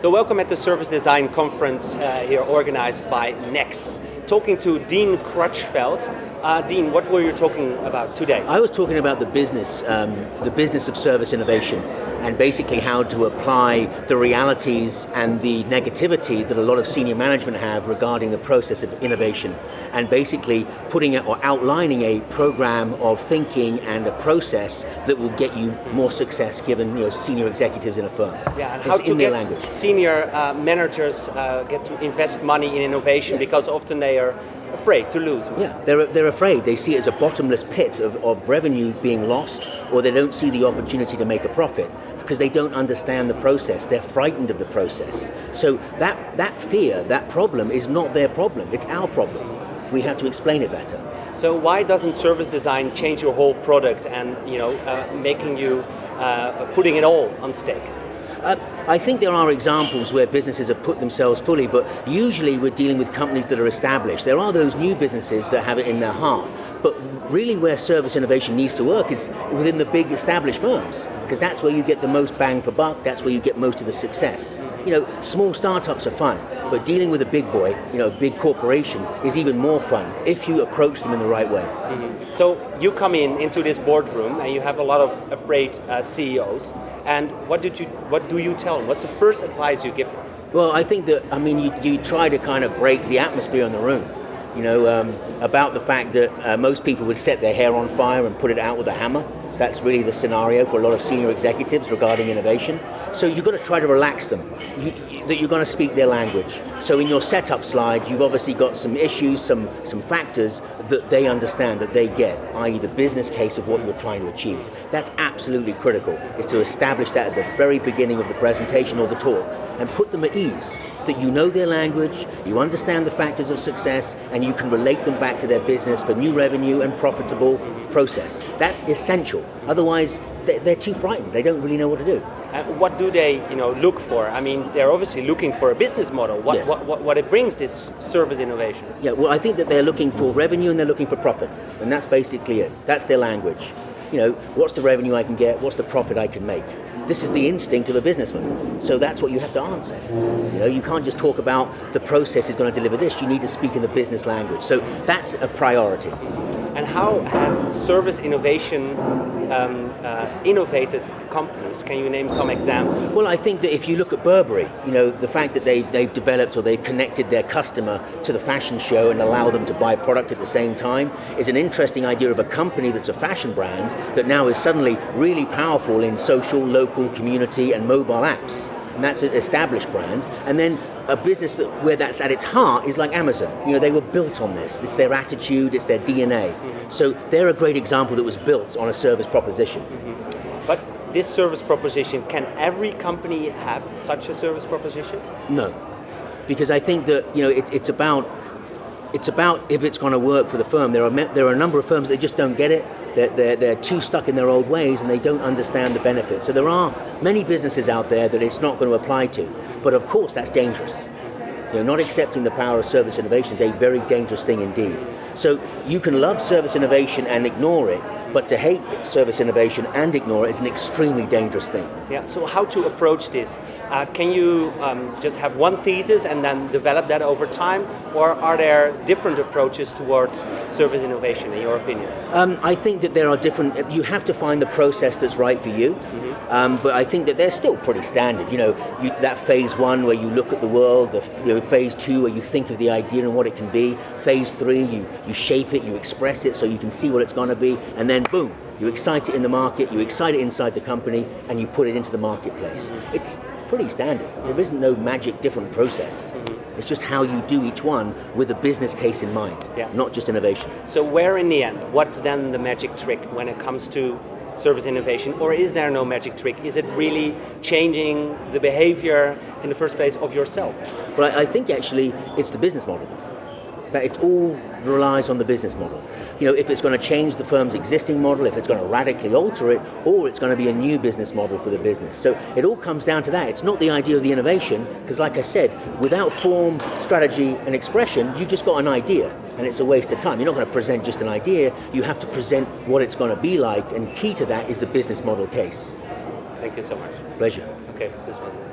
So welcome at the Service Design Conference here organized by Next. Talking to Dean Crutchfield. Dean, what were you talking about today? I was talking about the business of service innovation, and basically how to apply the realities and the negativity that a lot of senior management have regarding the process of innovation, and basically putting it or outlining a program of thinking and a process that will get you more success given senior executives in a firm. Yeah, and how to get senior managers get to invest money in innovation, yes. Because often they are afraid to lose. Yeah, they're afraid. They see it as a bottomless pit of revenue being lost, or they don't see the opportunity to make a profit because they don't understand the process. They're frightened of the process. So that fear, that problem is not their problem. It's our problem. We have to explain it better. So why doesn't service design change your whole product and making you putting it all on stake? I think there are examples where businesses have put themselves fully, but usually we're dealing with companies that are established. There are those new businesses that have it in their heart, but really where service innovation needs to work is within the big established firms, because that's where you get the most bang for buck, that's where you get most of the success. Small startups are fun, but dealing with a big boy, a big corporation, is even more fun if you approach them in the right way. Mm-hmm. So you come into this boardroom and you have a lot of afraid CEOs, and what do you tell them? What's the first advice you give them? Well, I think that, you try to kind of break the atmosphere in the room. About the fact that most people would set their hair on fire and put it out with a hammer. That's really the scenario for a lot of senior executives regarding innovation. So you've got to try to relax them, that you're going to speak their language. So in your setup slide, you've obviously got some issues, some factors that they understand, that they get, i.e. the business case of what you're trying to achieve. That's absolutely critical, is to establish that at the very beginning of the presentation or the talk, and put them at ease, that you know their language, you understand the factors of success, and you can relate them back to their business for new revenue and profitable process. That's essential. Otherwise, they're too frightened. They don't really know what to do. And what do they, look for? They're obviously looking for a business model. Yes. What it brings, this service innovation? Yeah, well, I think that they're looking for revenue and they're looking for profit, and that's basically it. That's their language. What's the revenue I can get? What's the profit I can make? This is the instinct of a businessman. So that's what you have to answer. You can't just talk about the process is going to deliver this. You need to speak in the business language. So that's a priority. And how has service innovation innovated companies? Can you name some examples? Well, I think that if you look at Burberry, the fact that they've developed or they've connected their customer to the fashion show and allow them to buy product at the same time is an interesting idea of a company that's a fashion brand that now is suddenly really powerful in social, local, community and mobile apps. And that's an established brand. And then a business where that's at its heart is like Amazon. They were built on this. It's their attitude, it's their DNA. Mm-hmm. So they're a great example that was built on a service proposition. Mm-hmm. But this service proposition, can every company have such a service proposition? No, because I think that it's about if it's going to work for the firm. There are a number of firms that just don't get it. They're too stuck in their old ways and they don't understand the benefits. So there are many businesses out there that it's not going to apply to. But of course, that's dangerous. Not accepting the power of service innovation is a very dangerous thing indeed. So you can love service innovation and ignore it, but to hate service innovation and ignore it is an extremely dangerous thing. Yeah. So how to approach this? Can you just have one thesis and then develop that over time, or are there different approaches towards service innovation, in your opinion? I think that there are different. You have to find the process that's right for you. Mm-hmm. But I think that they're still pretty standard. That phase one where you look at the world, phase two where you think of the idea and what it can be, phase three you shape it, you express it so you can see what it's going to be, and then boom, you excite it in the market, you excite it inside the company, and you put it into the marketplace. It's pretty standard. There isn't no magic different process. Mm-hmm. It's just how you do each one with a business case in mind, not just innovation. So where in the end, what's then the magic trick when it comes to service innovation, or is there no magic trick? Is it really changing the behavior in the first place of yourself? Well, I think actually it's the business model. That it all relies on the business model. If it's going to change the firm's existing model, if it's going to radically alter it, or it's going to be a new business model for the business. So it all comes down to that. It's not the idea of the innovation, because like I said, without form, strategy, and expression, you've just got an idea, and it's a waste of time. You're not going to present just an idea. You have to present what it's going to be like, and key to that is the business model case. Thank you so much. Pleasure. Okay, this was